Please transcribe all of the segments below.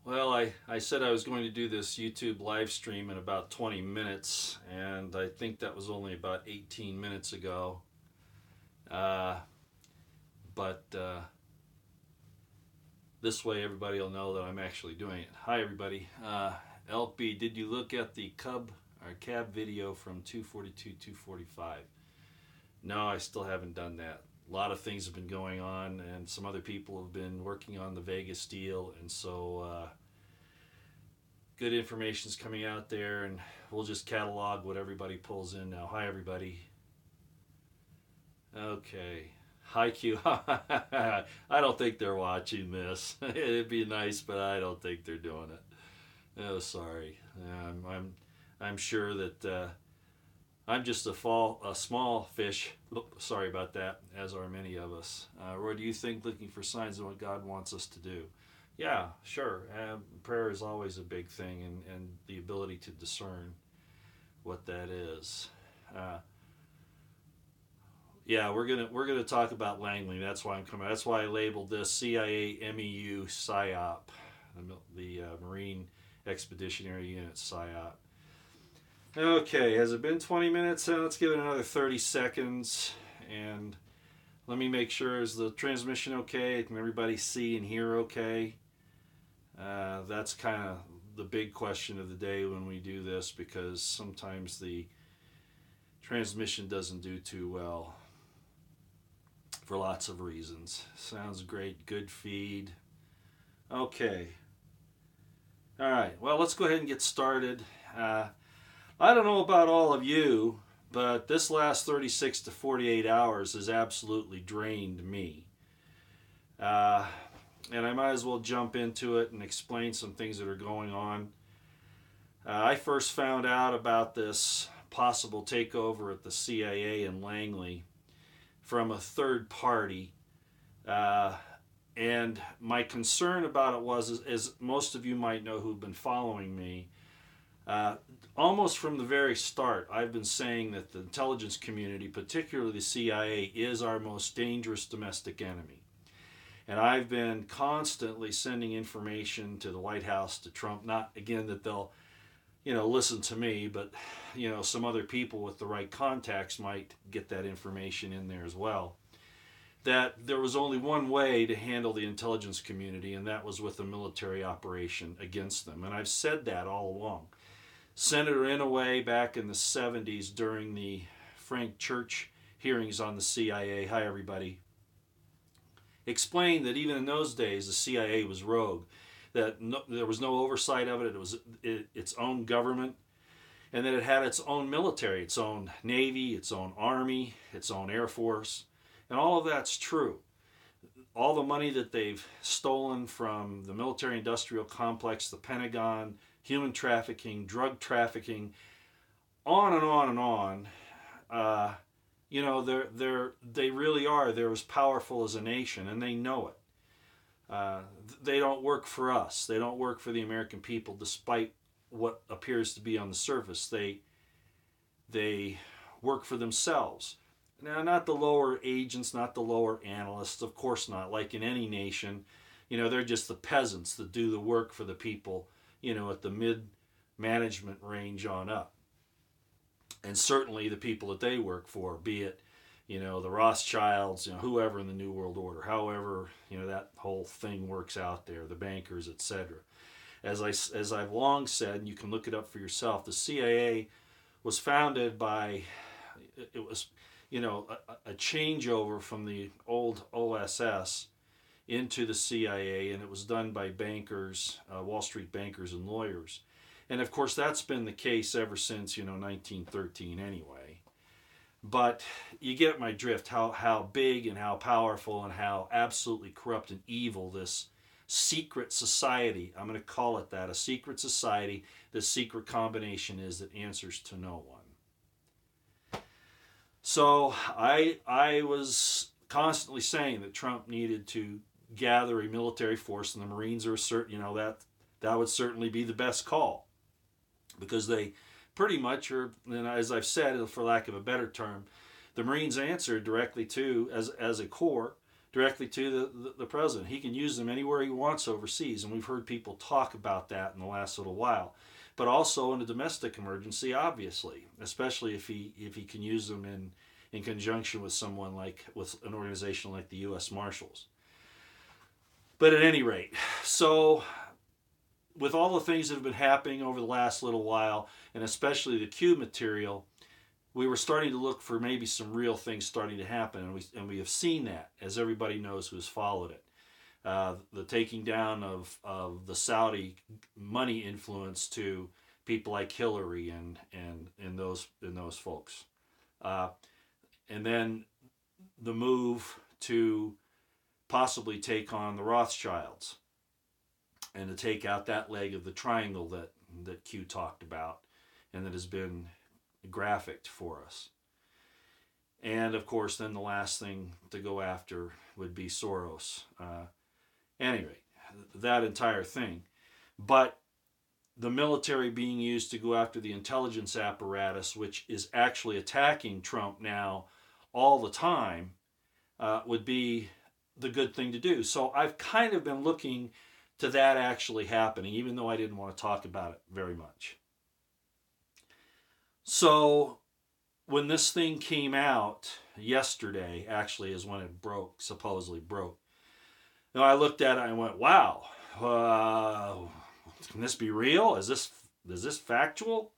Well, I said I was going to do this YouTube live stream in about 20 minutes, and I think that was only about 18 minutes ago. Uh, but this way everybody will know that I'm actually doing it. Hi, everybody. LP, did you look at the cab video from 242, 245? No, I still haven't done that. A lot of things have been going on, and some other people have been working on the Vegas deal, and so good information's coming out there, and we'll just catalog what everybody pulls in now. Hi, everybody. Okay. Hi, Q. I don't think they're watching this. It'd be nice, but I don't think they're doing it. Oh, sorry. I'm sure that I'm just a small fish. Sorry about that, as are many of us. Roy, do you think looking for signs of what God wants us to do? Yeah, sure. Prayer is always a big thing, and the ability to discern what that is. Uh, yeah, we're gonna talk about Langley. That's why I'm coming. That's why I labeled this CIA MEU Psyop, the Marine Expeditionary Unit Psyop. Okay, has it been 20 minutes? Let's give it another 30 seconds, and let me make sure, is the transmission okay? Can everybody see and hear okay? That's kind of the big question of the day when we do this, because sometimes the transmission doesn't do too well for lots of reasons. Sounds great, good feed. Okay. All right, well, let's go ahead and get started. I don't know about all of you, but this last 36 to 48 hours has absolutely drained me. And I might as well jump into it and explain some things that are going on. I first found out about this possible takeover at the CIA in Langley from a third party. And my concern about it was, as most of you might know who've been following me, almost from the very start, I've been saying that the intelligence community, particularly the CIA, is our most dangerous domestic enemy. And I've been constantly sending information to the White House, to Trump, not again that they'll, listen to me, but, some other people with the right contacts might get that information in there as well. That there was only one way to handle the intelligence community, and that was with a military operation against them. And I've said that all along. Senator Inouye, back in the 70s during the Frank Church hearings on the CIA, hi everybody, explained that even in those days the CIA was rogue, that there was no oversight of it, it was its own government, and that it had its own military, its own Navy, its own Army, its own Air Force, and all of that's true. All the money that they've stolen from the military-industrial complex, the Pentagon, human trafficking, drug trafficking, on and on and on. They really are. They're as powerful as a nation, and they know it. They don't work for us. They don't work for the American people, despite what appears to be on the surface. They work for themselves. Now, not the lower agents, not the lower analysts, of course not. Like in any nation, they're just the peasants that do the work for the people, at the mid-management range on up. And certainly the people that they work for, be it, the Rothschilds, whoever in the New World Order, however, that whole thing works out there, the bankers, etc. As I've long said, and you can look it up for yourself, the CIA was founded by, it was, a changeover from the old OSS into the CIA, and it was done by bankers, Wall Street bankers and lawyers. And of course that's been the case ever since, 1913 anyway. But you get my drift, how big and how powerful and how absolutely corrupt and evil this secret society, I'm going to call it that, a secret society, the secret combination is that answers to no one. So I was constantly saying that Trump needed to gather a military force, and the Marines are certain, that would certainly be the best call, because they pretty much are, and as I've said, for lack of a better term, the Marines answer directly to, as a corps, directly to the president. He can use them anywhere he wants overseas, and we've heard people talk about that in the last little while. But also in a domestic emergency, obviously, especially if he can use them in conjunction with someone with an organization like the U.S. Marshals. But at any rate, so with all the things that have been happening over the last little while, and especially the Q material, we were starting to look for maybe some real things starting to happen, and we have seen that, as everybody knows who's followed it. The taking down of the Saudi money influence to people like Hillary and those folks, and then the move to possibly take on the Rothschilds and to take out that leg of the triangle that Q talked about and that has been graphicked for us. And of course, then the last thing to go after would be Soros. Anyway, that entire thing. But the military being used to go after the intelligence apparatus, which is actually attacking Trump now all the time, would be the good thing to do. So I've kind of been looking to that actually happening, even though I didn't want to talk about it very much. So when this thing came out yesterday, actually is when it broke, supposedly broke. Now I looked at it and I went, wow, can this be real? Is this factual?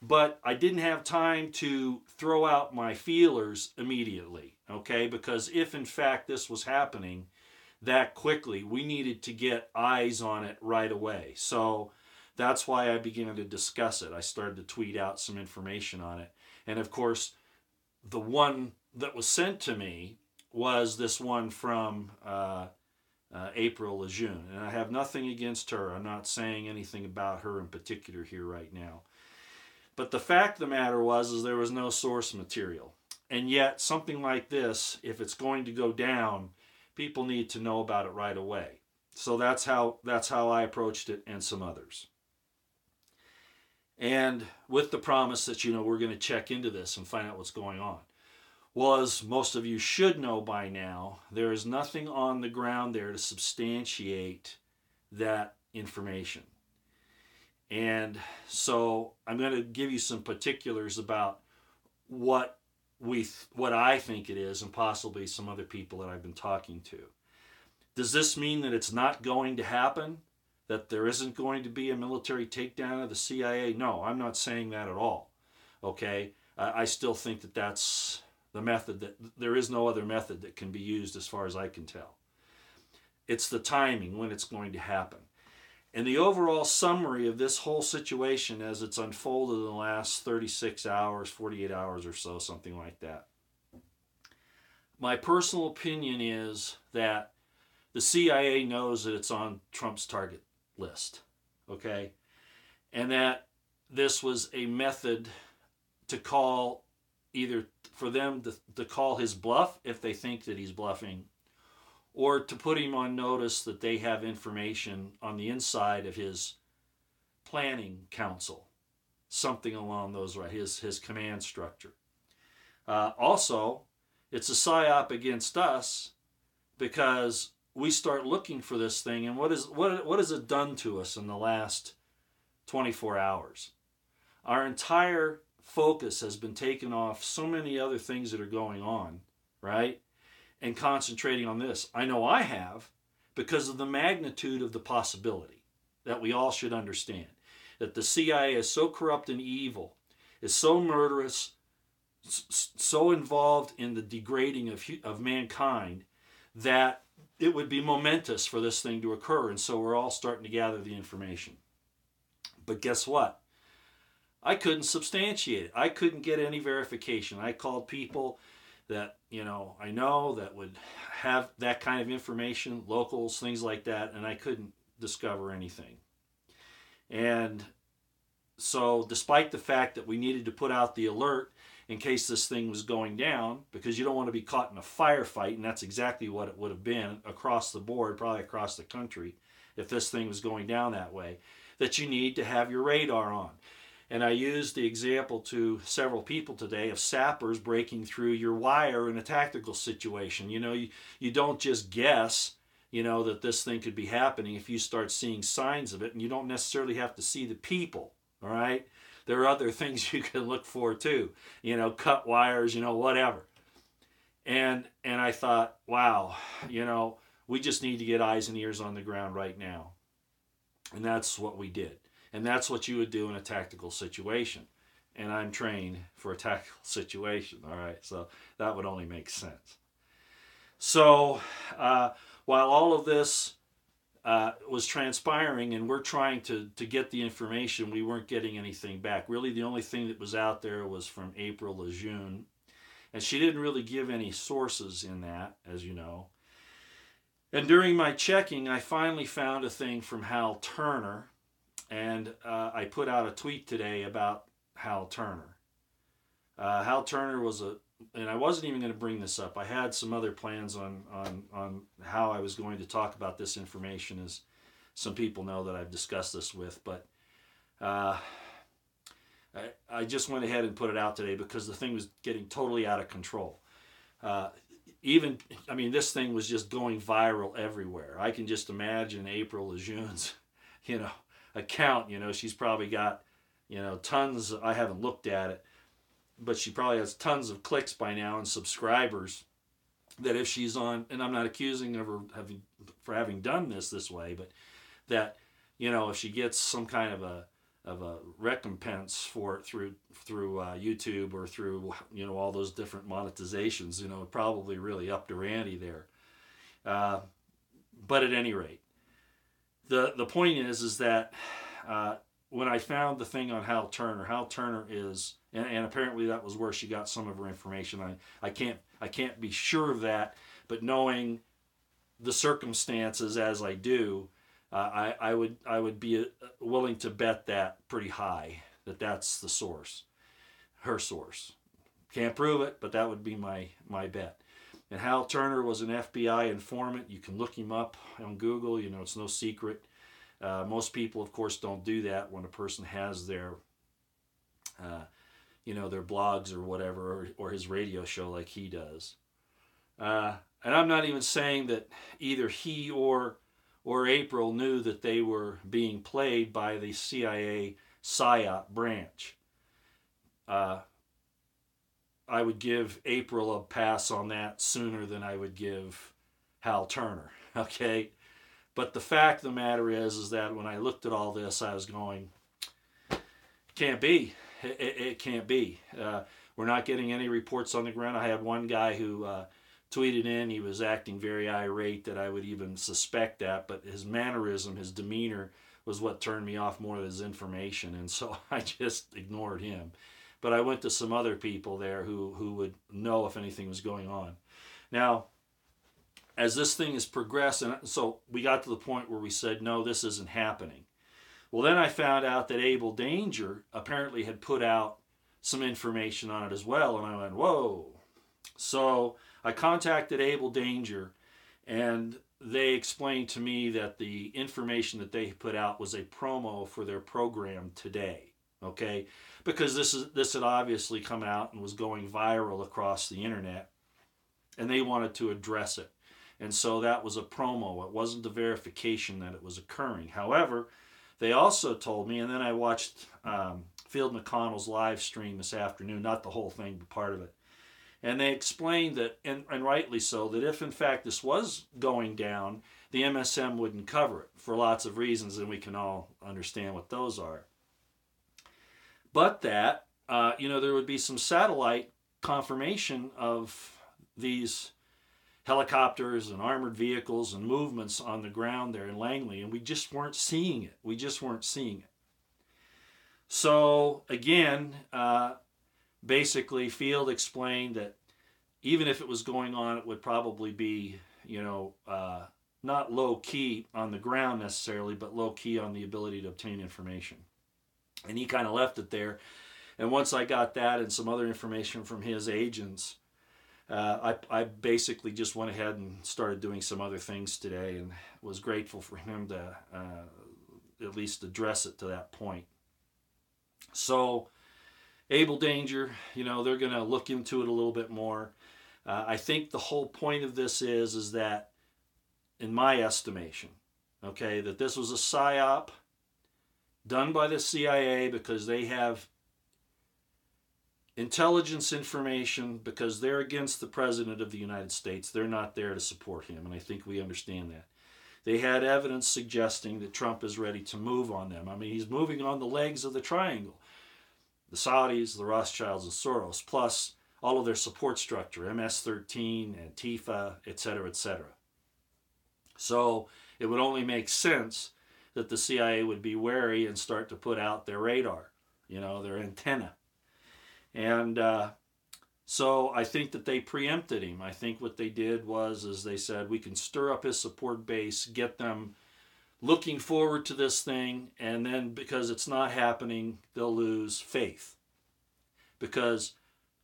But I didn't have time to throw out my feelers immediately, okay? Because if in fact this was happening that quickly, we needed to get eyes on it right away. So that's why I began to discuss it. I started to tweet out some information on it. And of course, the one that was sent to me was this one from April Lejeune. And I have nothing against her. I'm not saying anything about her in particular here right now. But the fact of the matter is there was no source material. And yet, something like this, if it's going to go down, people need to know about it right away. So that's how I approached it, and some others. And with the promise that, we're going to check into this and find out what's going on. Well, as most of you should know by now, there is nothing on the ground there to substantiate that information. And so I'm going to give you some particulars about what I think it is, and possibly some other people that I've been talking to. Does this mean that it's not going to happen? That there isn't going to be a military takedown of the CIA? No, I'm not saying that at all. Okay? I still think that that's the method, that there is no other method that can be used as far as I can tell. It's the timing when it's going to happen. And the overall summary of this whole situation as it's unfolded in the last 36 hours, 48 hours or so, something like that. My personal opinion is that the CIA knows that it's on Trump's target list, okay? And that this was a method to call, either for them to call his bluff if they think that he's bluffing, or to put him on notice that they have information on the inside of his planning council, something along those lines, his command structure. Also, it's a psyop against us because we start looking for this thing, and what has it done to us in the last 24 hours? Our entire focus has been taken off so many other things that are going on, right? And concentrating on this. I know I have, because of the magnitude of the possibility that we all should understand. That the CIA is so corrupt and evil, is so murderous, so involved in the degrading of mankind, that it would be momentous for this thing to occur. And so we're all starting to gather the information. But guess what? I couldn't substantiate it. I couldn't get any verification. I called people that, I know that would have that kind of information, locals, things like that, and I couldn't discover anything. And so despite the fact that we needed to put out the alert in case this thing was going down, because you don't want to be caught in a firefight, and that's exactly what it would have been across the board, probably across the country, if this thing was going down that way, that you need to have your radar on. And I used the example to several people today of sappers breaking through your wire in a tactical situation. You don't just guess, that this thing could be happening if you start seeing signs of it, and you don't necessarily have to see the people, all right? There are other things you can look for too, cut wires, whatever. And I thought, wow, we just need to get eyes and ears on the ground right now. And that's what we did. And that's what you would do in a tactical situation. And I'm trained for a tactical situation, all right? So that would only make sense. So while all of this was transpiring and we're trying to get the information, we weren't getting anything back. Really, the only thing that was out there was from April to June. And she didn't really give any sources in that, as you know. And during my checking, I finally found a thing from Hal Turner. And I put out a tweet today about Hal Turner. Hal Turner was and I wasn't even going to bring this up. I had some other plans on how I was going to talk about this information, as some people know that I've discussed this with. But I just went ahead and put it out today because the thing was getting totally out of control. This thing was just going viral everywhere. I can just imagine April to June's, account. She's probably got, tons. I haven't looked at it, but she probably has tons of clicks by now and subscribers. That if she's on, and I'm not accusing of her for having done this way, but that, if she gets some kind of a recompense for it through YouTube or through all those different monetizations, probably really upped her ante there. But at any rate, the point is that when I found the thing on Hal Turner is, and apparently that was where she got some of her information. I can't be sure of that, but knowing the circumstances as I do, I would be willing to bet that pretty high that that's the source, her source. Can't prove it, but that would be my bet. And Hal Turner was an FBI informant. You can look him up on Google. It's no secret. Most people, of course, don't do that when a person has their, their blogs or whatever, or his radio show like he does. And I'm not even saying that either he or April knew that they were being played by the CIA Psyop branch. I would give April a pass on that sooner than I would give Hal Turner, okay? But the fact of the matter is that when I looked at all this, I was going, can't be. It can't be. We're not getting any reports on the ground. I had one guy who tweeted in, he was acting very irate that I would even suspect that, but his mannerism, his demeanor was what turned me off more than his information, and so I just ignored him. But I went to some other people there who would know if anything was going on. Now, as this thing has progressed, and so we got to the point where we said, no, this isn't happening. Well, then I found out that Abel Danger apparently had put out some information on it as well, and I went, whoa. So I contacted Abel Danger, and they explained to me that the information that they put out was a promo for their program today, okay? Because this had obviously come out and was going viral across the internet, and they wanted to address it. And so that was a promo. It wasn't the verification that it was occurring. However, they also told me, and then I watched Field McConnell's live stream this afternoon, not the whole thing, but part of it. And they explained that, and rightly so, that if in fact this was going down, the MSM wouldn't cover it for lots of reasons, and we can all understand what those are. But that, there would be some satellite confirmation of these helicopters and armored vehicles and movements on the ground there in Langley, and we just weren't seeing it. So, again, basically, Field explained that even if it was going on, it would probably be, not low-key on the ground necessarily, but low-key on the ability to obtain information. And he kind of left it there. And once I got that and some other information from his agents, I basically just went ahead and started doing some other things today, and was grateful for him to at least address it to that point. So Able Danger, they're going to look into it a little bit more. I think the whole point of this is that, in my estimation, okay, that this was a psyop done by the CIA because they have intelligence information, because they're against the President of the United States. They're not there to support him, and I think we understand that. They had evidence suggesting that Trump is ready to move on them. I mean, he's moving on the legs of the triangle. The Saudis, the Rothschilds, and Soros, plus all of their support structure, MS-13, Antifa, etc., etc. So it would only make sense that the CIA would be wary and start to put out their radar, their antenna. And so I think that they preempted him. I think what they did is they said, we can stir up his support base, get them looking forward to this thing, and then because it's not happening, they'll lose faith. Because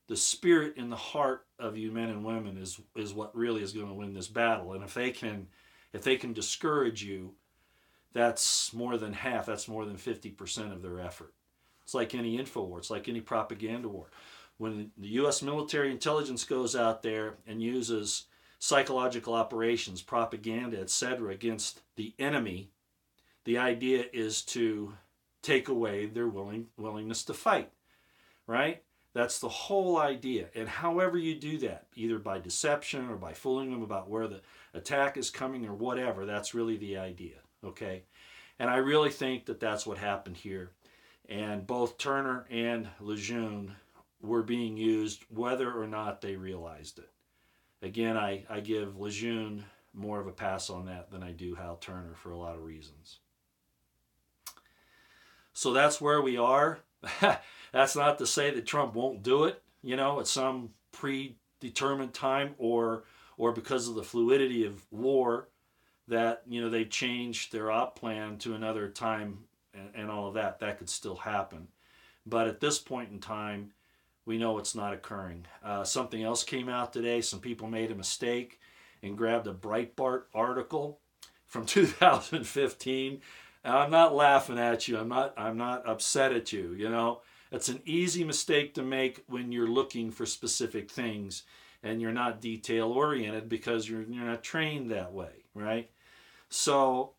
the spirit in the heart of you men and women is what really is going to win this battle. And if they can discourage you, that's more than half, that's more than 50% of their effort. It's like any info war, it's like any propaganda war. When the U.S. military intelligence goes out there and uses psychological operations, propaganda, etc., against the enemy, the idea is to take away their willingness to fight, right? That's the whole idea. And however you do that, either by deception or by fooling them about where the attack is coming or whatever, that's really the idea, okay? And I really think that that's what happened here. And both Turner and Lejeune were being used whether or not they realized it. Again, I give Lejeune more of a pass on that than I do Hal Turner for a lot of reasons. So that's where we are. That's not to say that Trump won't do it, at some predetermined time, or because of the fluidity of war that, they've changed their op plan to another time and all of that. That could still happen. But at this point in time, we know it's not occurring. Something else came out today. Some people made a mistake and grabbed a Breitbart article from 2015. And I'm not laughing at you. I'm not upset at you. It's an easy mistake to make when you're looking for specific things and you're not detail oriented because you're not trained that way, right? So,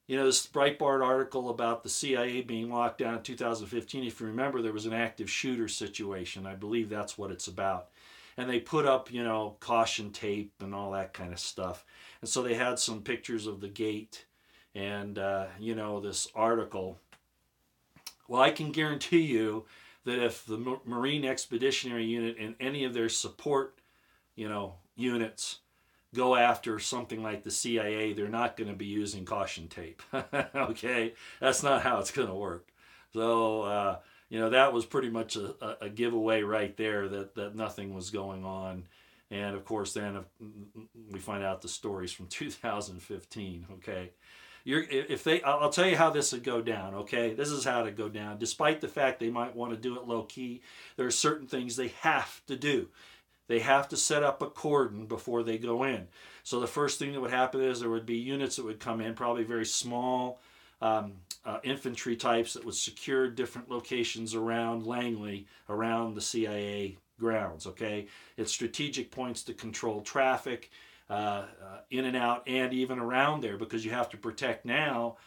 this Breitbart article about the CIA being locked down in 2015, if you remember, there was an active shooter situation. I believe that's what it's about. And they put up, caution tape and all that kind of stuff. And so they had some pictures of the gate and, this article. Well, I can guarantee you that if the Marine Expeditionary Unit and any of their support, units go after something like the CIA, they're not going to be using caution tape. Okay? That's not how it's going to work. So, that was pretty much a giveaway right there that nothing was going on. And, of course, then we find out the stories from 2015, okay? I'll tell you how this would go down, okay? This is how it would go down. Despite the fact they might want to do it low-key, there are certain things they have to do. They have to set up a cordon before they go in. So the first thing that would happen is there would be units that would come in, probably very small infantry types that would secure different locations around Langley, around the CIA grounds, okay? It's strategic points to control traffic in and out and even around there, because you have to protect now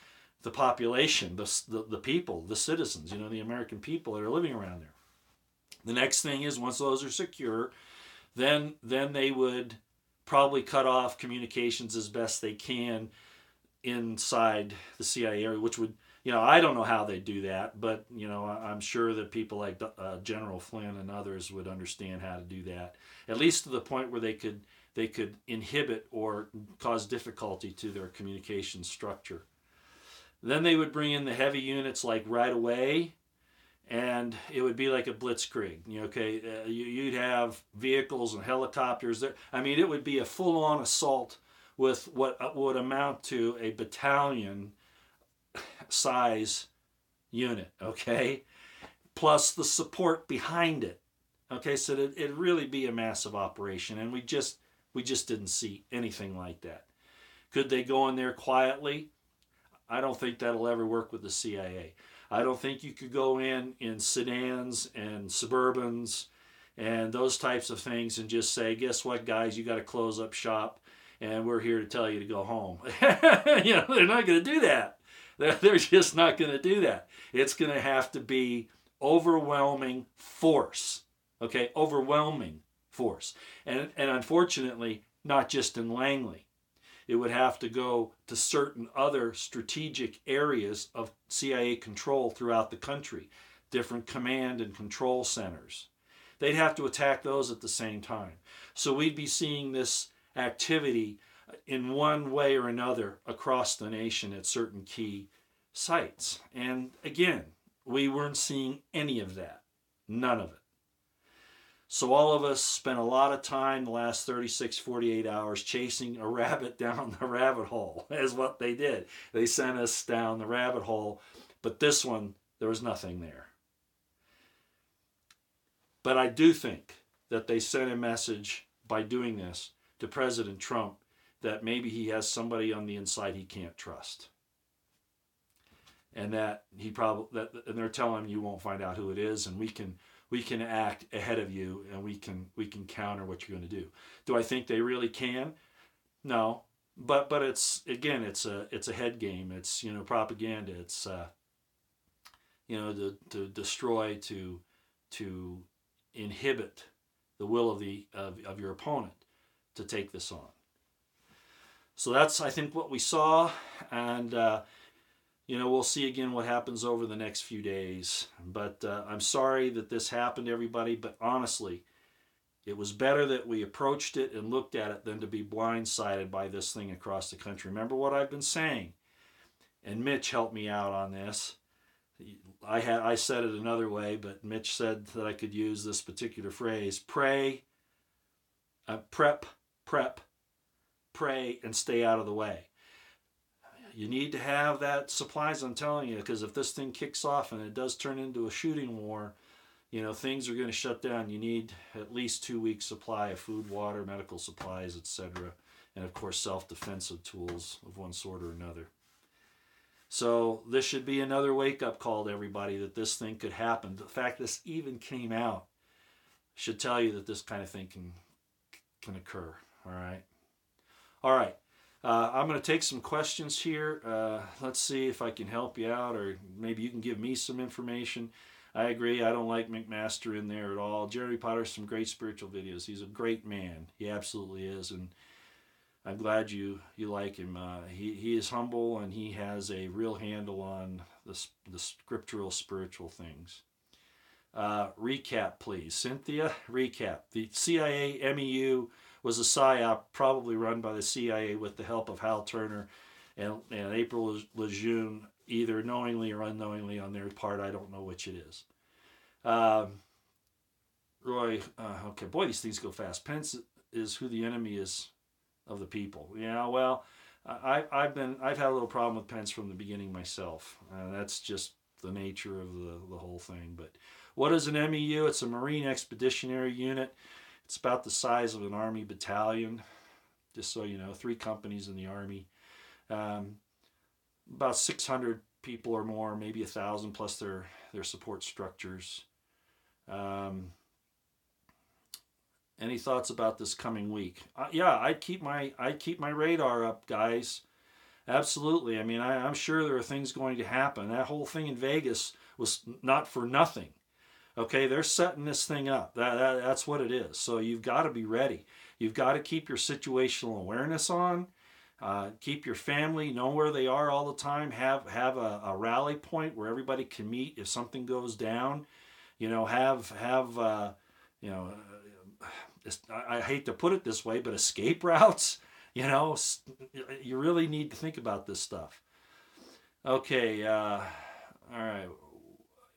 the population, the people, the citizens, the American people that are living around there. The next thing is, once those are secure, then they would probably cut off communications as best they can inside the CIA area, which would, I don't know how they do that, but, I'm sure that people like General Flynn and others would understand how to do that, at least to the point where they could inhibit or cause difficulty to their communication structure. Then they would bring in the heavy units like right away, and it would be like a blitzkrieg. You'd have vehicles and helicopters. It would be a full-on assault with what would amount to a battalion size unit, okay? Plus the support behind it. Okay, so it'd really be a massive operation, and we just didn't see anything like that. Could they go in there quietly? I don't think that'll ever work with the CIA. I don't think you could go in sedans and Suburbans and those types of things and just say, guess what, guys, you got to close up shop and we're here to tell you to go home. They're not going to do that. They're just not going to do that. It's going to have to be overwhelming force. Okay, overwhelming force. And unfortunately, not just in Langley. It would have to go to certain other strategic areas of CIA control throughout the country, different command and control centers. They'd have to attack those at the same time. So we'd be seeing this activity in one way or another across the nation at certain key sites. And again, we weren't seeing any of that. None of it. So all of us spent a lot of time the last 36, 48 hours chasing a rabbit down the rabbit hole, is what they did. They sent us down the rabbit hole, but this one, there was nothing there. But I do think that they sent a message by doing this to President Trump that maybe he has somebody on the inside he can't trust. And that and they're telling him you won't find out who it is, and we can act ahead of you, and we can counter what you're going to do. Do I think they really can? No, but it's again it's a head game. It's propaganda. It's to destroy, to inhibit the will of your opponent to take this on. So that's, I think, what we saw, and we'll see again what happens over the next few days. But I'm sorry that this happened to everybody, but honestly, it was better that we approached it and looked at it than to be blindsided by this thing across the country. Remember what I've been saying, and Mitch helped me out on this. I said it another way, but Mitch said that I could use this particular phrase: pray, prep, pray, and stay out of the way. You need to have that supplies, I'm telling you, because if this thing kicks off and it does turn into a shooting war, things are going to shut down. You need at least 2 weeks supply of food, water, medical supplies, etc. And of course, self-defensive tools of one sort or another. So this should be another wake-up call to everybody that this thing could happen. The fact this even came out should tell you that this kind of thing can occur. All right. I'm going to take some questions here. Let's see if I can help you out, or maybe you can give me some information. I agree. I don't like McMaster in there at all. Jerry Potter's some great spiritual videos. He's a great man. He absolutely is, and I'm glad you like him. He is humble, and he has a real handle on the scriptural, spiritual things. Recap, please. Cynthia, recap. The CIA MEU was a Psyop probably run by the CIA with the help of Hal Turner and April Lejeune, either knowingly or unknowingly on their part. I don't know which it is. Roy, okay, boy, these things go fast. Pence is who the enemy is of the people. Yeah, well, I've had a little problem with Pence from the beginning myself. That's just the nature of the whole thing. But what is an MEU? It's a Marine Expeditionary Unit. It's about the size of an Army battalion, just so you know, 3 companies in the Army. About 600 people or more, maybe 1,000 plus their support structures. Any thoughts about this coming week? Yeah, I'd keep my radar up, guys. Absolutely. I mean, I'm sure there are things going to happen. That whole thing in Vegas was not for nothing. Okay, they're setting this thing up. That's what it is. So you've got to be ready. You've got to keep your situational awareness on. Keep your family, know where they are all the time. Have a rally point where everybody can meet if something goes down. I hate to put it this way, but escape routes. You really need to think about this stuff. Okay, all right.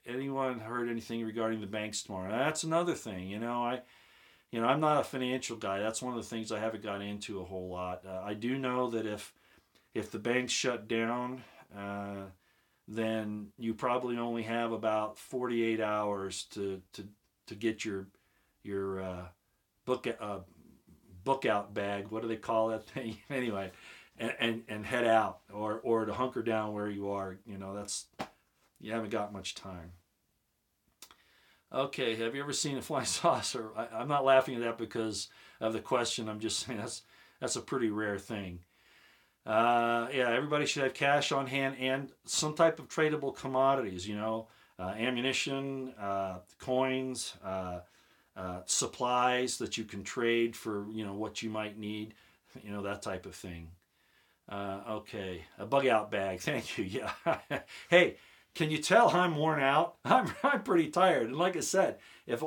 Anyone heard anything regarding the banks tomorrow? That's another thing. I'm not a financial guy. That's one of the things I haven't got into a whole lot. I do know that if the banks shut down, then you probably only have about 48 hours to get your book out bag. What do they call that thing? Anyway, and head out or to hunker down where you are. You haven't got much time. Okay, have you ever seen a flying saucer? I'm not laughing at that because of the question. I'm just saying that's a pretty rare thing. Yeah, everybody should have cash on hand and some type of tradable commodities. Ammunition, coins, supplies that you can trade for what you might need. That type of thing. Okay, a bug out bag. Thank you. Yeah. Hey, can you tell I'm worn out? I'm pretty tired. And like I said, if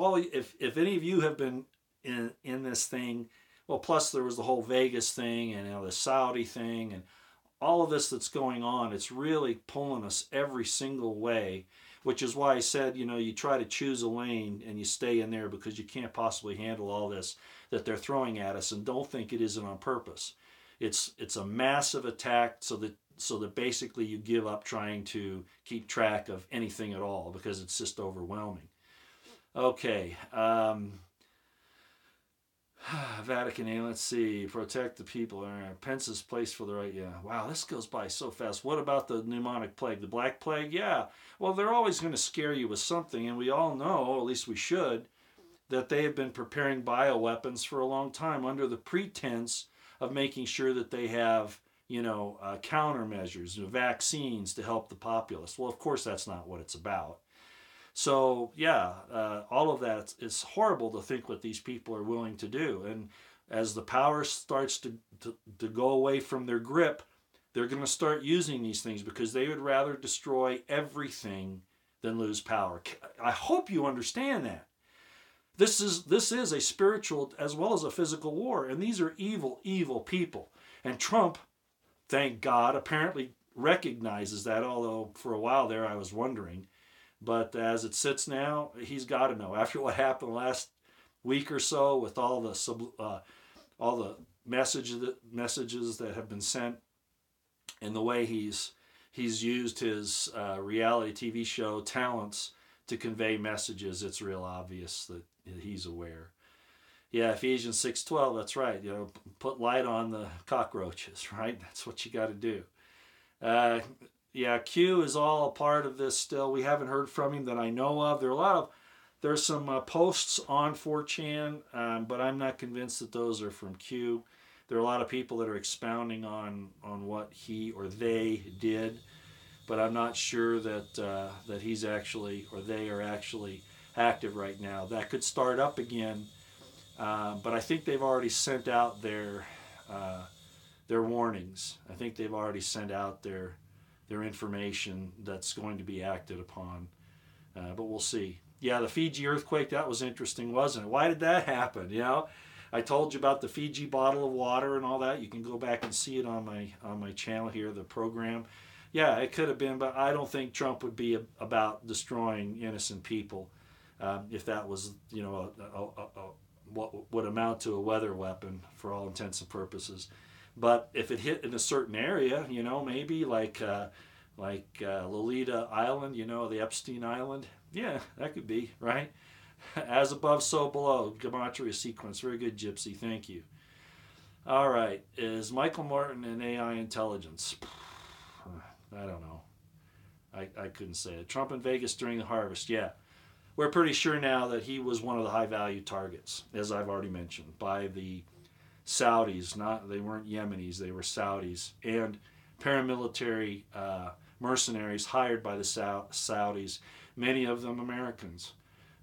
any of you have been in this thing, well, plus there was the whole Vegas thing and the Saudi thing and all of this that's going on. It's really pulling us every single way, which is why I said you try to choose a lane and you stay in there because you can't possibly handle all this that they're throwing at us, and don't think it isn't on purpose. It's a massive attack so that basically you give up trying to keep track of anything at all because it's just overwhelming. Okay. Vatican A, let's see. Protect the people. Pence's place for the right. Yeah. Wow, this goes by so fast. What about the pneumonic plague? The Black Plague? Yeah. Well, they're always going to scare you with something, and we all know, at least we should, that they have been preparing bioweapons for a long time under the pretense of making sure that they have, countermeasures, vaccines to help the populace. Well, of course, that's not what it's about. So, yeah, all of that, it's horrible to think what these people are willing to do. And as the power starts to go away from their grip, they're going to start using these things because they would rather destroy everything than lose power. I hope you understand that. This is a spiritual as well as a physical war, and these are evil, evil people. And Trump, thank God, apparently recognizes that, although for a while there I was wondering. But as it sits now, he's got to know. After what happened last week or so with all the messages that have been sent, and the way he's used his reality TV show talents to convey messages, it's real obvious that he's aware. Yeah, Ephesians 6:12, that's right. Put light on the cockroaches, right? That's what you got to do. Yeah, Q is all a part of this still. We haven't heard from him that I know of. There's some posts on 4chan, but I'm not convinced that those are from Q. There are a lot of people that are expounding on what he or they did, but I'm not sure that he's actually or they are actually active right now. That could start up again, but I think they've already sent out their warnings. I think they've already sent out their information that's going to be acted upon, but we'll see. Yeah, the Fiji earthquake, that was interesting, wasn't it? Why did that happen? I told you about the Fiji bottle of water and all that. You can go back and see it on my channel here, the program. Yeah, it could have been, but I don't think Trump would be about destroying innocent people if that was, what would amount to a weather weapon for all intents and purposes. But if it hit in a certain area, maybe like Lolita Island, the Epstein Island, yeah, that could be, right? As above, so below. Gematria sequence. Very good, Gypsy. Thank you. All right. Is Michael Martin an AI intelligence? I don't know. I couldn't say it. Trump in Vegas during the harvest. Yeah. We're pretty sure now that he was one of the high-value targets, as I've already mentioned, by the Saudis. They weren't Yemenis. They were Saudis. And paramilitary mercenaries hired by the Saudis, many of them Americans,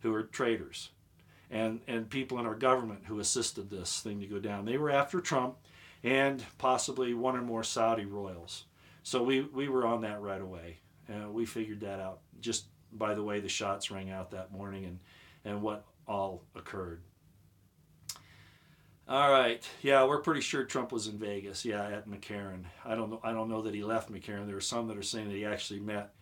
who are traitors, and people in our government who assisted this thing to go down. They were after Trump and possibly one or more Saudi royals. So we were on that right away. We figured that out just by the way the shots rang out that morning and what all occurred. All right. Yeah, we're pretty sure Trump was in Vegas. Yeah, at McCarran. I don't know that he left McCarran. There are some that are saying that he actually met,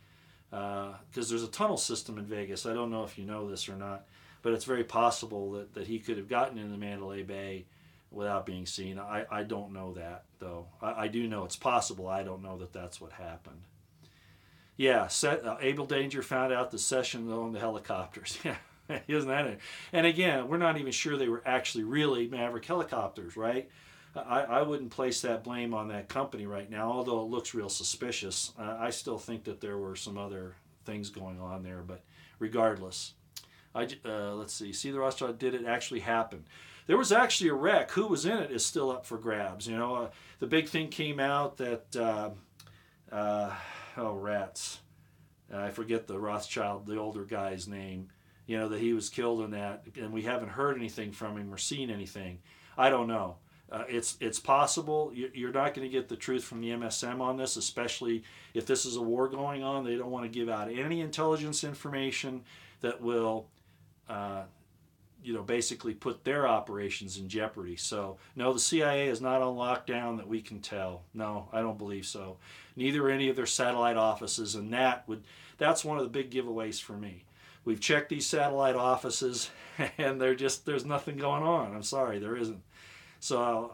because there's a tunnel system in Vegas. I don't know if you know this or not, but it's very possible that he could have gotten in the Mandalay Bay without being seen. I don't know that, though. I do know it's possible. I don't know that that's what happened. Yeah, Abel Danger found out the session on the helicopters. Yeah. Isn't that it? And again, we're not even sure they were actually really Maverick helicopters, right? I wouldn't place that blame on that company right now, although it looks real suspicious. I still think that there were some other things going on there. But regardless, let's see the Rothschild, did it actually happen? There was actually a wreck. Who was in it is still up for grabs. The big thing came out that oh rats, I forget the Rothschild, the older guy's name. That he was killed in that, and we haven't heard anything from him or seen anything. I don't know. It's possible. You're not going to get the truth from the MSM on this, especially if this is a war going on. They don't want to give out any intelligence information that will, basically put their operations in jeopardy. So, no, the CIA is not on lockdown that we can tell. No, I don't believe so. Neither any of their satellite offices, and that's one of the big giveaways for me. We've checked these satellite offices, and there's nothing going on. I'm sorry, there isn't. So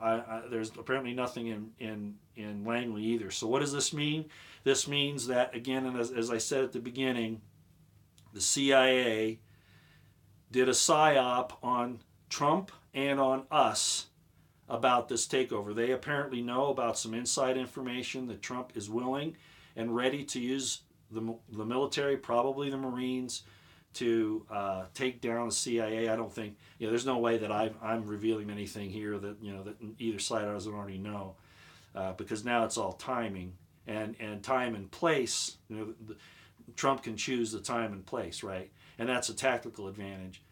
there's apparently nothing in Langley either. So what does this mean? This means that, again, and as I said at the beginning, the CIA did a psyop on Trump and on us about this takeover. They apparently know about some inside information that Trump is willing and ready to use the military, probably the Marines, to take down the CIA. I don't think, there's no way that I'm revealing anything here that that either side doesn't already know, because now it's all timing and time and place. Trump can choose the time and place, right? And that's a tactical advantage.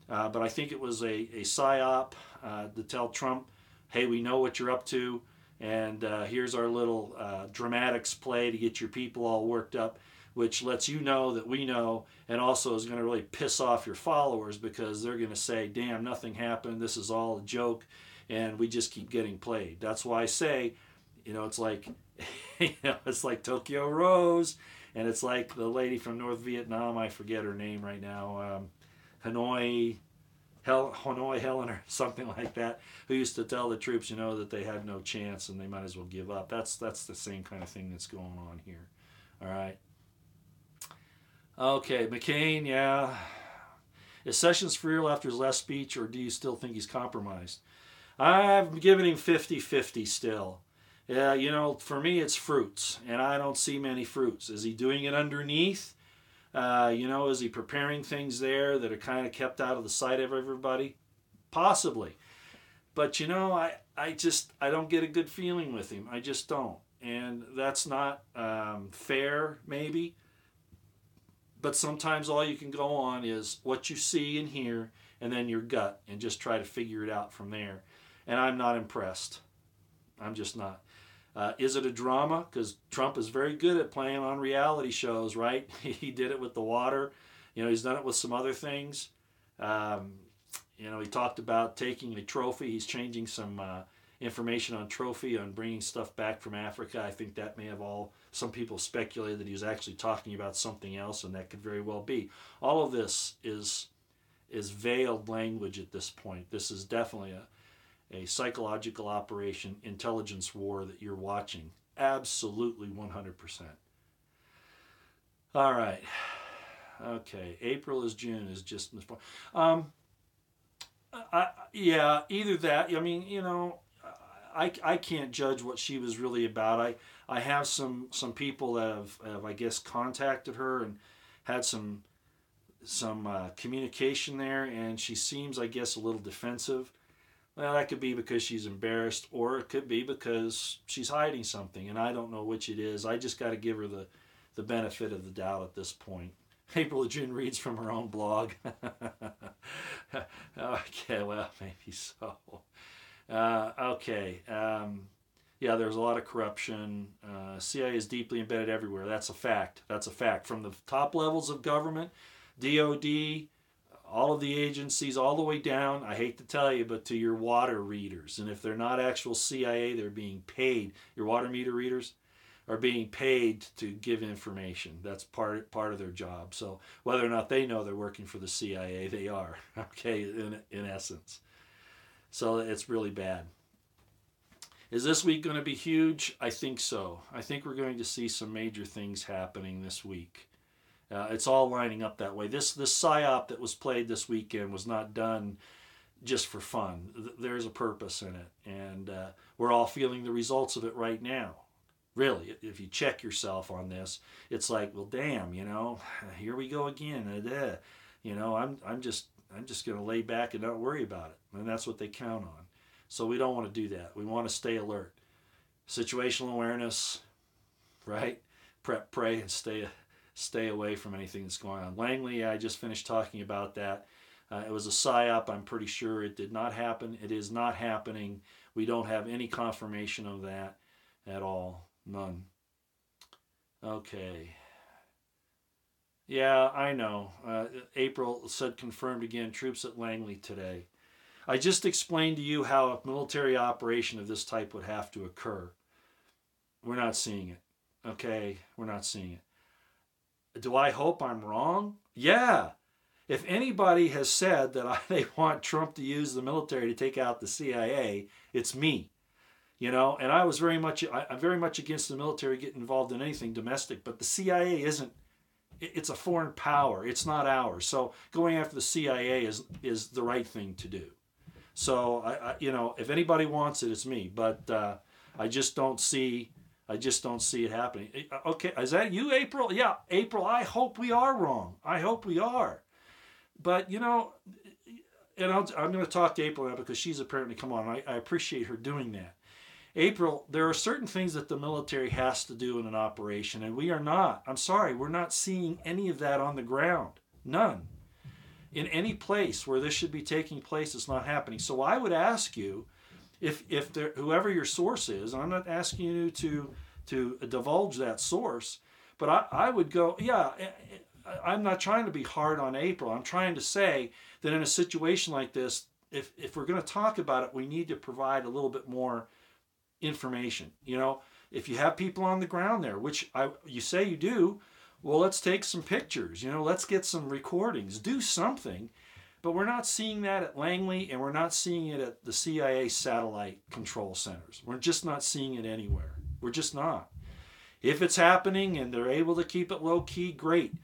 But I think it was a psyop to tell Trump, hey, we know what you're up to, and here's our little dramatics play to get your people all worked up, which lets you know that we know, and also is going to really piss off your followers, because they're going to say, damn, nothing happened, this is all a joke, and we just keep getting played. That's why I say, it's like it's like Tokyo Rose, and it's like the lady from North Vietnam, I forget her name right now, Hanoi Helen or something like that, who used to tell the troops, that they had no chance and they might as well give up. That's the same kind of thing that's going on here. All right. Okay, McCain, yeah. Is Sessions for real after his last speech, or do you still think he's compromised? I've given him 50-50 still. Yeah, for me it's fruits, and I don't see many fruits. Is he doing it underneath? Is he preparing things there that are kind of kept out of the sight of everybody? Possibly. But, I don't get a good feeling with him. I just don't. And that's not fair, maybe. But sometimes all you can go on is what you see and hear, and then your gut, and just try to figure it out from there. And I'm not impressed. I'm just not. Is it a drama? Because Trump is very good at playing on reality shows, right? He did it with the water. He's done it with some other things. He talked about taking a trophy. He's changing some information on trophy, on bringing stuff back from Africa. I think that may have some people speculated that he was actually talking about something else, and that could very well be. All of this is veiled language at this point. This is definitely a psychological operation, intelligence war that you're watching. Absolutely 100%. All right. Okay. April is June is just yeah, either that. I mean, I can't judge what she was really about. I have some people that have I guess contacted her and had some communication there, and she seems, I guess, a little defensive. Well, that could be because she's embarrassed, or it could be because she's hiding something, and I don't know which it is. I just got to give her the benefit of the doubt at this point. April June reads from her own blog. Okay, well, maybe so. Okay. Yeah, there's a lot of corruption. CIA is deeply embedded everywhere. That's a fact. That's a fact. From the top levels of government, DOD, all of the agencies, all the way down, I hate to tell you, but to your water readers. And if they're not actual CIA, they're being paid. Your water meter readers are being paid to give information. That's part of their job. So whether or not they know they're working for the CIA, they are, okay, in essence. So it's really bad. Is this week going to be huge? I think so. I think we're going to see some major things happening this week. It's all lining up that way. This psyop that was played this weekend was not done just for fun. There's a purpose in it, and we're all feeling the results of it right now. Really, if you check yourself on this, it's like, well, damn, here we go again. I'm just going to lay back and not worry about it, and that's what they count on. So we don't want to do that. We want to stay alert. Situational awareness, right? Prep, pray, and stay away from anything that's going on. Langley, I just finished talking about that. It was a psyop. I'm pretty sure it did not happen. It is not happening. We don't have any confirmation of that at all. None. Okay. Yeah, I know. April said confirmed again, troops at Langley today. I just explained to you how a military operation of this type would have to occur. We're not seeing it. Okay? We're not seeing it. Do I hope I'm wrong? Yeah. If anybody has said that they want Trump to use the military to take out the CIA, it's me. And I'm very much against the military getting involved in anything domestic, but the CIA isn't, it's a foreign power. It's not ours. So going after the CIA is the right thing to do. So if anybody wants it, it's me. But I just don't see it happening. Okay, is that you, April? Yeah, April. I hope we are wrong. I hope we are. But and I'm going to talk to April now because she's apparently come on. I appreciate her doing that. April, there are certain things that the military has to do in an operation, and we are not. I'm sorry, we're not seeing any of that on the ground. None. In any place where this should be taking place, it's not happening. So I would ask you, if whoever your source is, I'm not asking you to divulge that source, but I would go, yeah, I'm not trying to be hard on April. I'm trying to say that in a situation like this, if we're going to talk about it, we need to provide a little bit more information. If you have people on the ground there, which you say you do, well, let's take some pictures. Let's get some recordings. Do something. But we're not seeing that at Langley, and we're not seeing it at the CIA satellite control centers. We're just not seeing it anywhere. We're just not. If it's happening and they're able to keep it low key, great.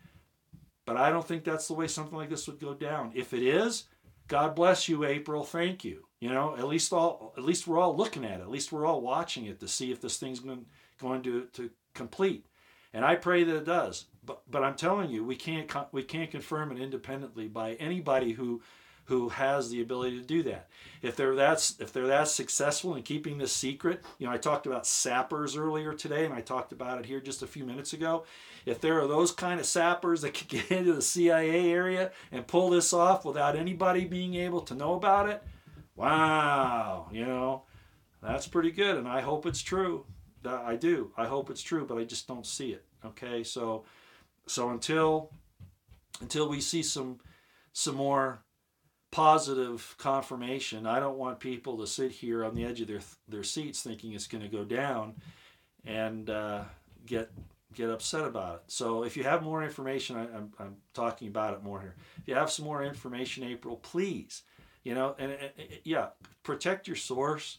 But I don't think that's the way something like this would go down. If it is, God bless you, April. Thank you. At least we're all looking at it. At least we're all watching it to see if this thing's going to complete. And I pray that it does. But I'm telling you, we can't confirm it independently by anybody who has the ability to do that. If they're that successful in keeping this secret, I talked about sappers earlier today, and I talked about it here just a few minutes ago. If there are those kind of sappers that can get into the CIA area and pull this off without anybody being able to know about it, wow, that's pretty good, and I hope it's true. I do. I hope it's true, but I just don't see it. Okay, so until we see some more positive confirmation, I don't want people to sit here on the edge of their seats thinking it's going to go down and get upset about it. So if you have more information, I'm talking about it more here. If you have some more information, April, please, yeah, protect your source.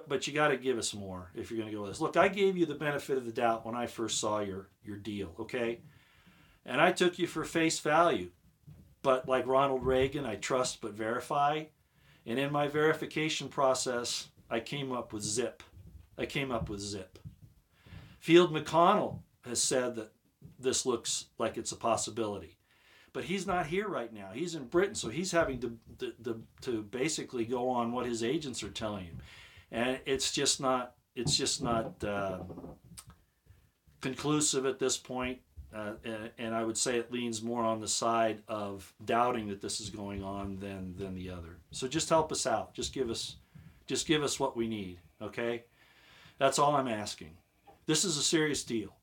But you got to give us more if you're going to go with this. Look, I gave you the benefit of the doubt when I first saw your deal, okay? And I took you for face value. But like Ronald Reagan, I trust but verify. And in my verification process, I came up with zip. Field McConnell has said that this looks like it's a possibility. But he's not here right now. He's in Britain, so he's having to basically go on what his agents are telling him. And it's just not conclusive at this point, and I would say it leans more on the side of doubting that this is going on than the other. So just help us out. Just give us what we need. Okay, that's all I'm asking. This is a serious deal.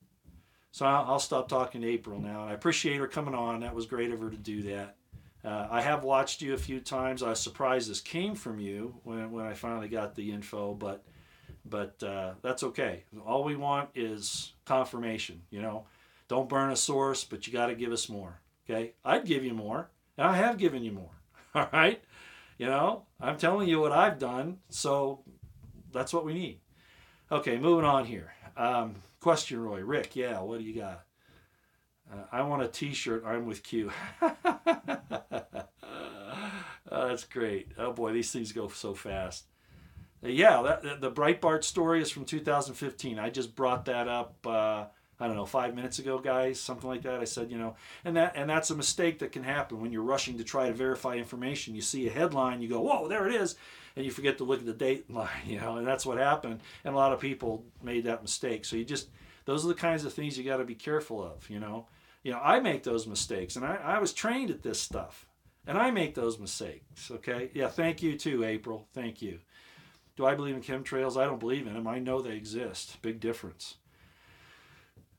So I'll stop talking to April now. I appreciate her coming on. That was great of her to do that. I have watched you a few times. I was surprised this came from you when I finally got the info, but that's okay. All we want is confirmation. Don't burn a source, but you got to give us more. Okay, I'd give you more, and I have given you more. All right, I'm telling you what I've done, so that's what we need. Okay, moving on here. Question, Roy. Rick, yeah, what do you got? I want a t-shirt, I'm with Q. That's great. Oh boy, these things go so fast. Yeah, the Breitbart story is from 2015. I just brought that up. I don't know, 5 minutes ago, guys, something like that. I said, and that's a mistake that can happen when you're rushing to try to verify information. You see a headline, you go, whoa, there it is, and you forget to look at the date line, and that's what happened. And a lot of people made that mistake. So those are the kinds of things you got to be careful of. I make those mistakes, and I was trained at this stuff, and I make those mistakes. Okay, yeah, thank you too, April. Thank you. Do I believe in chemtrails? I don't believe in them. I know they exist. Big difference.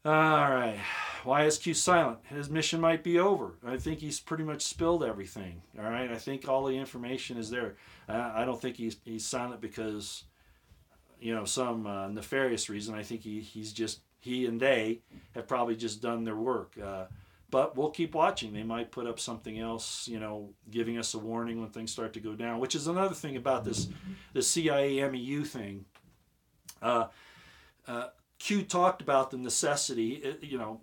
All right. Why is Q silent? His mission might be over. I think he's pretty much spilled everything. All right. I think all the information is there. I don't think he's silent because some nefarious reason. I think he and they have probably just done their work. But we'll keep watching. They might put up something else, giving us a warning when things start to go down, which is another thing about this CIA MEU thing. Q talked about the necessity,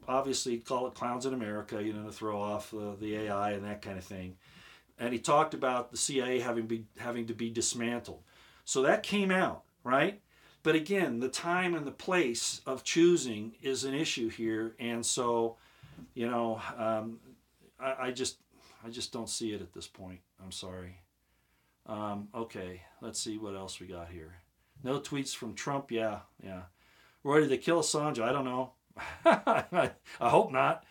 obviously call it Clowns in America, to throw off the AI and that kind of thing. And he talked about the CIA having to be dismantled. So that came out, right? But again, the time and the place of choosing is an issue here. And so, I just don't see it at this point. I'm sorry. Okay, let's see what else we got here. No tweets from Trump. Yeah. Roy, did they kill Assange? I don't know. I hope not.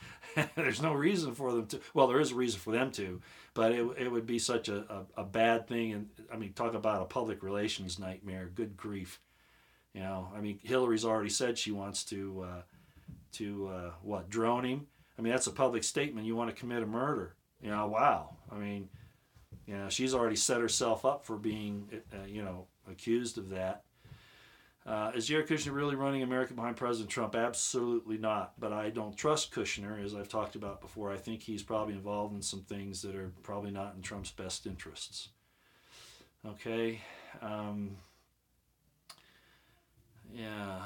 There's no reason for them to. Well, there is a reason for them to, but it would be such a bad thing. And I mean, talk about a public relations nightmare. Good grief. Hillary's already said she wants to drone him. I mean, that's a public statement. You want to commit a murder. Wow. I mean, she's already set herself up for being, accused of that. Is Jared Kushner really running America behind President Trump? Absolutely not. But I don't trust Kushner, as I've talked about before. I think he's probably involved in some things that are probably not in Trump's best interests. Okay. Yeah.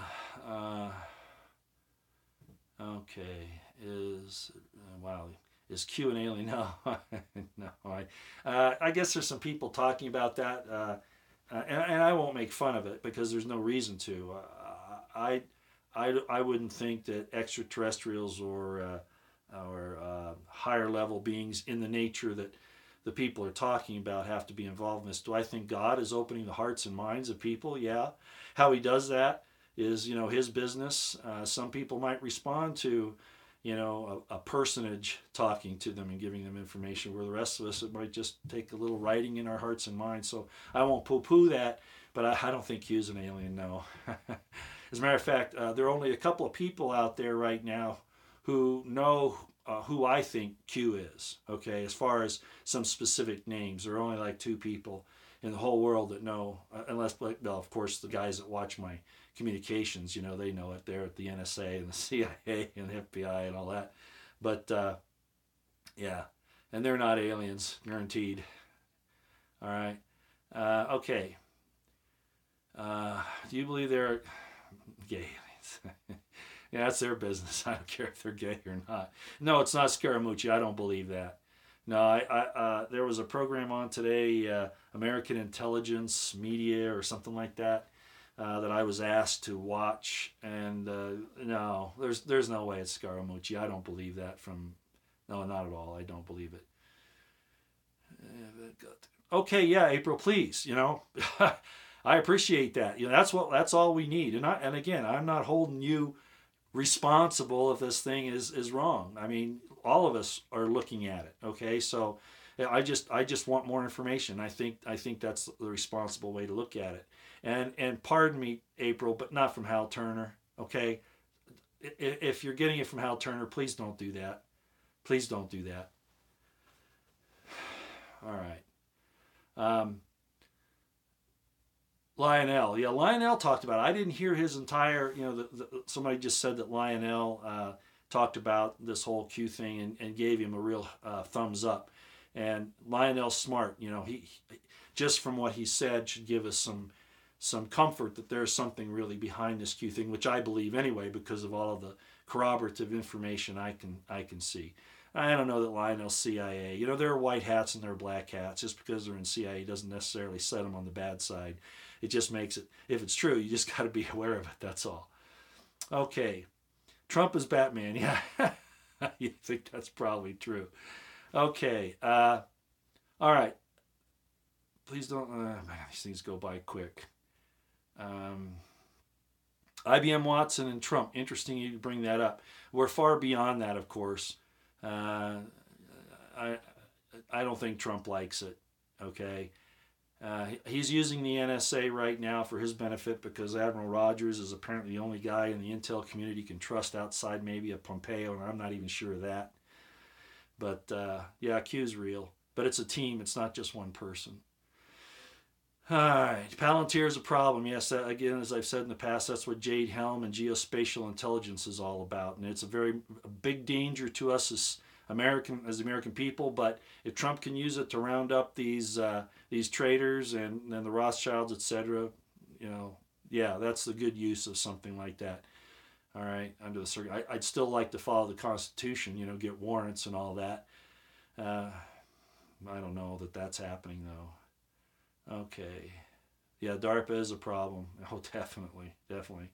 Okay. Is Q an alien? No. No. I guess there's some people talking about that. And I won't make fun of it because there's no reason to. I wouldn't think that extraterrestrials or higher level beings in the nature that the people are talking about have to be involved in this. Do I think God is opening the hearts and minds of people? Yeah. How he does that is, his business. Some people might respond to, a personage talking to them and giving them information, where the rest of us, it might just take a little writing in our hearts and minds. So I won't poo-poo that, but I don't think Q's an alien, no. As a matter of fact, there are only a couple of people out there right now who know who I think Q is, okay? As far as some specific names, there are only like 2 people in the whole world that know, unless, of course, the guys that watch my communications, they know it. They're at the NSA and the CIA and the FBI and all that. But, yeah, and they're not aliens, guaranteed. All right. Okay. Do you believe they're gay aliens? Yeah, that's their business. I don't care if they're gay or not. No, it's not Scaramucci. I don't believe that. No, there was a program on today, American Intelligence Media or something like that, that I was asked to watch, and no, there's no way it's Scaramucci. I don't believe that no, not at all. I don't believe it. Okay, yeah, April, please. I appreciate that. That's all we need. And again, I'm not holding you responsible if this thing is wrong. I mean, all of us are looking at it. Okay, so I just want more information. I think that's the responsible way to look at it. And pardon me, April, but not from Hal Turner. Okay, if you're getting it from Hal Turner, please don't do that. Please don't do that. All right. Lionel. Yeah, Lionel talked about it. I didn't hear his entire, somebody just said that Lionel talked about this whole Q thing and gave him a real thumbs up. And Lionel's smart. He just from what he said should give us some comfort that there's something really behind this Q thing, which I believe anyway because of all of the corroborative information I can see. I don't know that Lionel's CIA. You know, there are white hats and there are black hats. Just because they're in CIA doesn't necessarily set them on the bad side. It just makes it, if it's true, you just got to be aware of it. That's all. Okay. Trump is Batman. Yeah. You think that's probably true. Okay. All right. Please don't. Man, these things go by quick. Um, IBM Watson and Trump. Interesting you bring that up. We're far beyond that, of course. Uh, I I don't think Trump likes it. Okay. He's using the NSA right now for his benefit because Admiral Rogers is apparently the only guy in the intel community can trust outside maybe of Pompeo, and I'm not even sure of that. But yeah, Q's real. But it's a team. It's not just one person. All right, Palantir is a problem. Yes, again, as I've said in the past, that's what Jade Helm and geospatial intelligence is all about, and it's a big danger to us as American people. But if Trump can use it to round up these traders and the Rothschilds, etc., you know, yeah, that's the good use of something like that. All right, under the circuit, I'd still like to follow the Constitution, you know, get warrants and all that. I don't know that that's happening though. Okay. Yeah, DARPA is a problem. Oh, definitely. Definitely.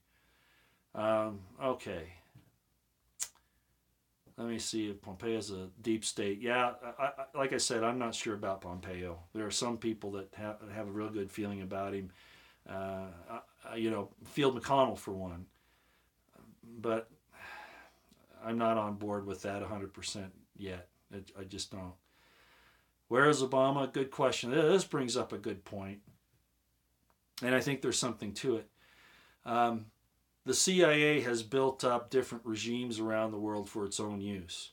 Okay. Let me see if Pompeo's a deep state. Yeah, like I said, I'm not sure about Pompeo. There are some people that have a real good feeling about him. You know, Field McConnell for one. But I'm not on board with that 100% yet. I just don't. Where is Obama? Good question. This brings up a good point. And I think there's something to it. The CIA has built up different regimes around the world for its own use.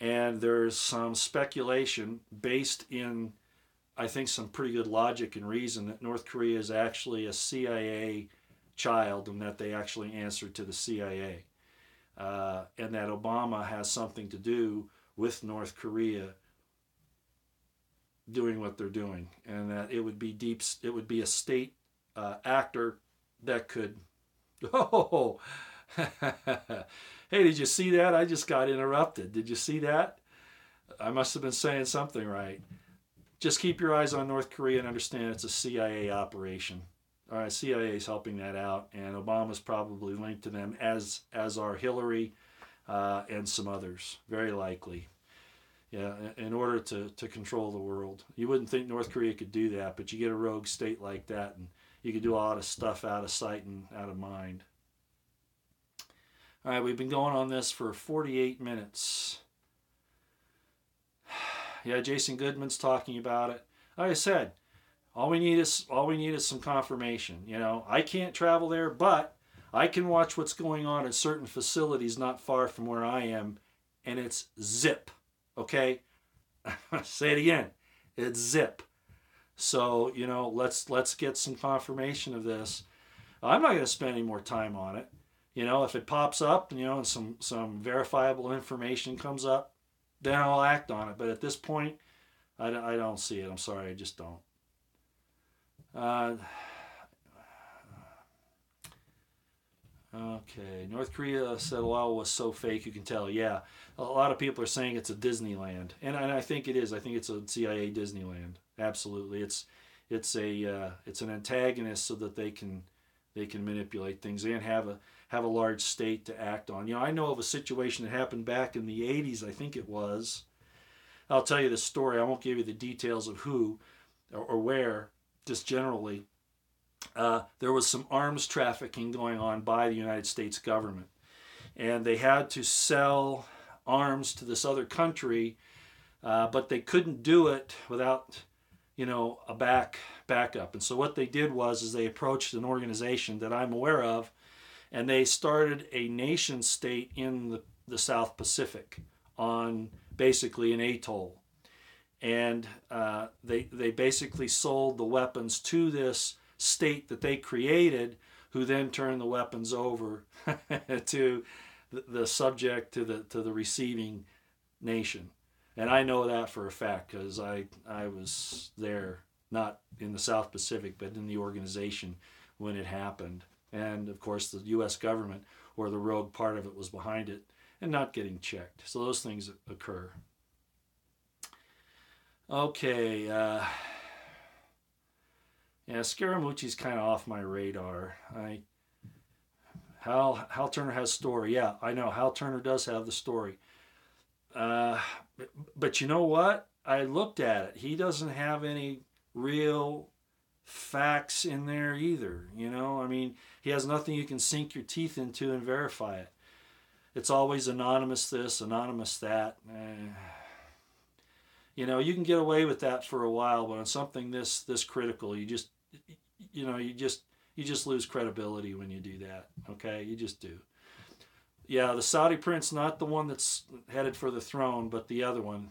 And there's some speculation based in, I think, some pretty good logic and reason that North Korea is actually a CIA child and that they actually answer to the CIA. And that Obama has something to do with North Korea doing what they're doing, and that it would be a state actor that could. Oh, hey, did you see that? I just got interrupted. Did you see that? I must have been saying something right. Just keep your eyes on North Korea and understand it's a CIA operation. All right, CIA is helping that out, and Obama's probably linked to them, as are Hillary and some others, very likely. Yeah, in order to control the world. You wouldn't think North Korea could do that, but you get a rogue state like that, and you could do a lot of stuff out of sight and out of mind. All right, we've been going on this for 48 minutes. Yeah, Jason Goodman's talking about it. Like I said, all we need is some confirmation. You know, I can't travel there, but I can watch what's going on at certain facilities not far from where I am, and it's zip. Okay, say it again. It's zip. So you know, let's get some confirmation of this. I'm not going to spend any more time on it. You know, if it pops up, you know, and some verifiable information comes up, then I'll act on it. But at this point, I don't see it. I'm sorry, I just don't. Okay, North Korea said oil was so fake you can tell. Yeah, a lot of people are saying it's a Disneyland, and I think it is. I think it's a CIA Disneyland. Absolutely, it's an antagonist so that they can manipulate things and have a large state to act on. You know, I know of a situation that happened back in the 80s. I think it was. I'll tell you the story. I won't give you the details of who or where. Just generally. There was some arms trafficking going on by the United States government, and they had to sell arms to this other country, but they couldn't do it without, you know, a backup. And so what they did was they approached an organization that I'm aware of, and they started a nation state in the South Pacific on basically an atoll. And they basically sold the weapons to this state that they created, who then turned the weapons over to the subject, to the receiving nation. And I know that for a fact because I was there, not in the South Pacific, but in the organization when it happened. And of course the U.S. government, or the rogue part of it, was behind it. and not getting checked. So those things occur. Okay. Yeah, Scaramucci's kind of off my radar. Hal Turner has story. Yeah, I know. Hal Turner does have the story. Uh, but you know what? I looked at it. He doesn't have any real facts in there either. You know, I mean, he has nothing you can sink your teeth into and verify it. It's always anonymous this, anonymous that. You know, you can get away with that for a while, but on something this critical, you just lose credibility when you do that. Okay, you just do. Yeah, the Saudi prince, not the one that's headed for the throne, but the other one,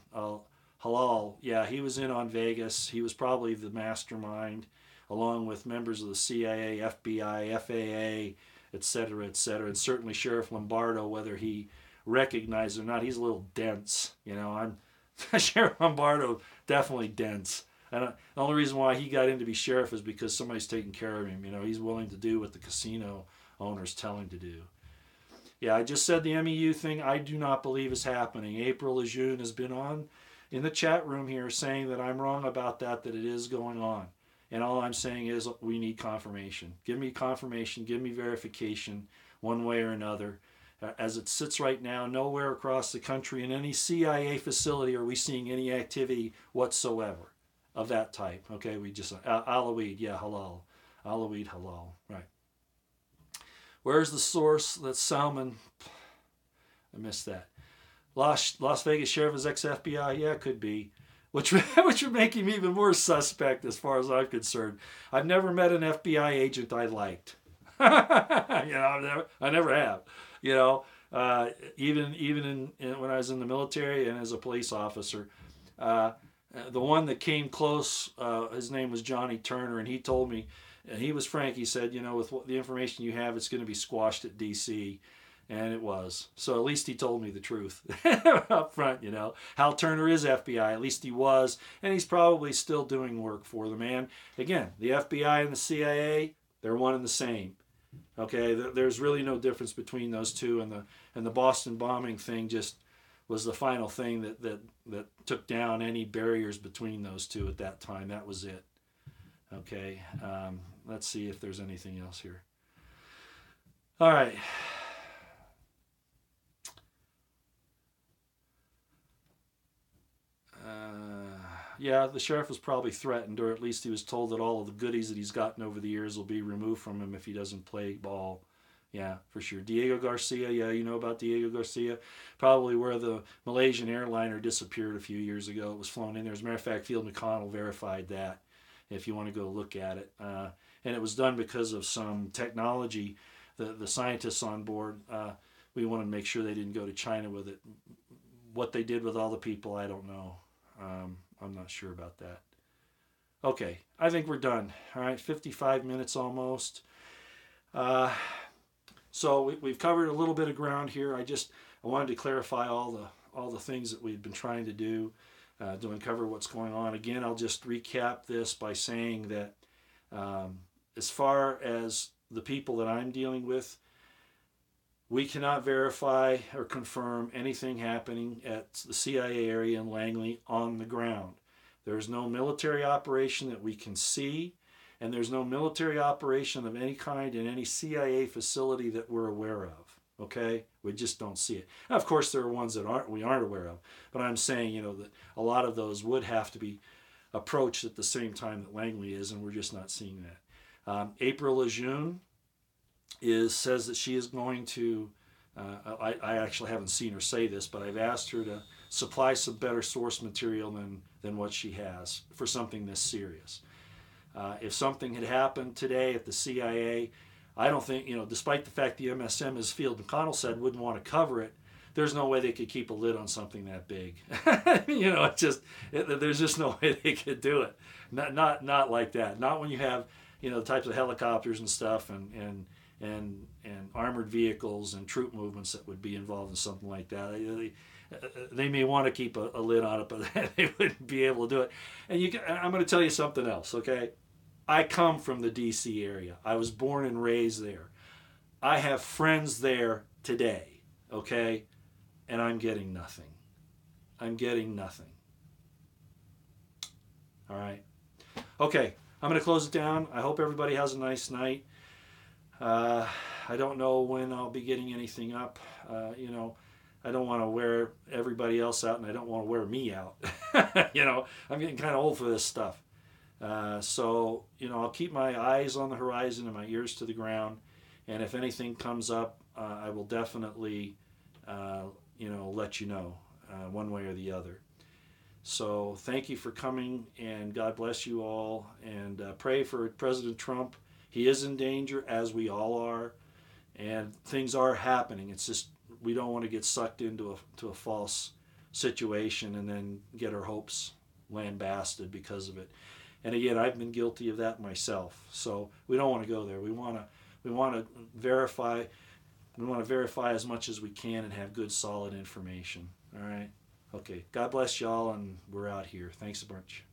Halal. Yeah, he was in on Vegas. He was probably the mastermind, along with members of the CIA, FBI, FAA, etc., etc., and certainly Sheriff Lombardo, whether he recognized it or not. He's a little dense. You know, Sheriff Lombardo, definitely dense. And the only reason why he got in to be sheriff is because somebody's taking care of him. You know, he's willing to do what the casino owners tell him to do. Yeah, I just said the MEU thing I do not believe is happening. April Lejeune has been on in the chat room here saying that I'm wrong about that it is going on. And all I'm saying is we need confirmation. Give me confirmation, give me verification one way or another. As it sits right now, nowhere across the country in any CIA facility are we seeing any activity whatsoever of that type. Okay, we just, Alaweed, yeah, halal. Alaweed, halal, right. Where's the source that Salman, I missed that. Las Vegas sheriff is ex-FBI? Yeah, it could be. Which would make him even more suspect as far as I'm concerned. I've never met an FBI agent I liked. You know, I never have. You know, even when I was in the military and as a police officer, the one that came close, his name was Johnny Turner, and he told me, and he was frank. He said, you know, with the information you have, it's going to be squashed at D.C. And it was. So at least he told me the truth up front, you know. Hal Turner is FBI. At least he was. And he's probably still doing work for them. And again, the FBI and the CIA, they're one and the same. Okay, there's really no difference between those two. And the Boston bombing thing just was the final thing that took down any barriers between those two at that time. That was it. Okay, let's see if there's anything else here. All right. Yeah, the sheriff was probably threatened, or at least he was told that all of the goodies that he's gotten over the years will be removed from him if he doesn't play ball. Yeah, for sure. Diego Garcia, yeah, you know about Diego Garcia? Probably where the Malaysian airliner disappeared a few years ago. It was flown in there. As a matter of fact, Field McConnell verified that, if you want to go look at it. And it was done because of some technology. The scientists on board, we wanted to make sure they didn't go to China with it. What they did with all the people, I don't know. I'm not sure about that. Okay, I think we're done. All right, 55 minutes almost. So we've covered a little bit of ground here. I wanted to clarify all the things that we've been trying to do to uncover what's going on. Again, I'll just recap this by saying that as far as the people that I'm dealing with, we cannot verify or confirm anything happening at the CIA area in Langley on the ground. There's no military operation that we can see, and there's no military operation of any kind in any CIA facility that we're aware of. Okay? We just don't see it. Now, of course, there are ones that we aren't aware of, but I'm saying, you know, that a lot of those would have to be approached at the same time that Langley is, and we're just not seeing that. April Lejeune says that she is going to, I actually haven't seen her say this, but I've asked her to supply some better source material than what she has for something this serious. If something had happened today at the CIA, I don't think, you know, despite the fact the MSM, as Field McConnell said, wouldn't want to cover it, there's no way they could keep a lid on something that big. You know, there's just no way they could do it. Not like that. Not when you have, you know, the types of helicopters and stuff and armored vehicles and troop movements that would be involved in something like that. They may want to keep a lid on it, but they wouldn't be able to do it. And I'm going to tell you something else, okay? I come from the D.C. area. I was born and raised there. I have friends there today, okay? and I'm getting nothing. I'm getting nothing. All right. Okay, I'm going to close it down. I hope everybody has a nice night. I don't know when I'll be getting anything up. You know, I don't want to wear everybody else out, and I don't want to wear me out. You know, I'm getting kind of old for this stuff. So, you know, I'll keep my eyes on the horizon and my ears to the ground. And if anything comes up, I will definitely, you know, let you know one way or the other. So thank you for coming, and God bless you all. And pray for President Trump. He is in danger, as we all are. And things are happening. It's just we don't want to get sucked into a false situation and then get our hopes lambasted because of it. And again, I've been guilty of that myself. So we don't want to go there. We want to verify. We want to verify as much as we can and have good, solid information. All right. Okay. God bless y'all, and we're out here. Thanks a bunch.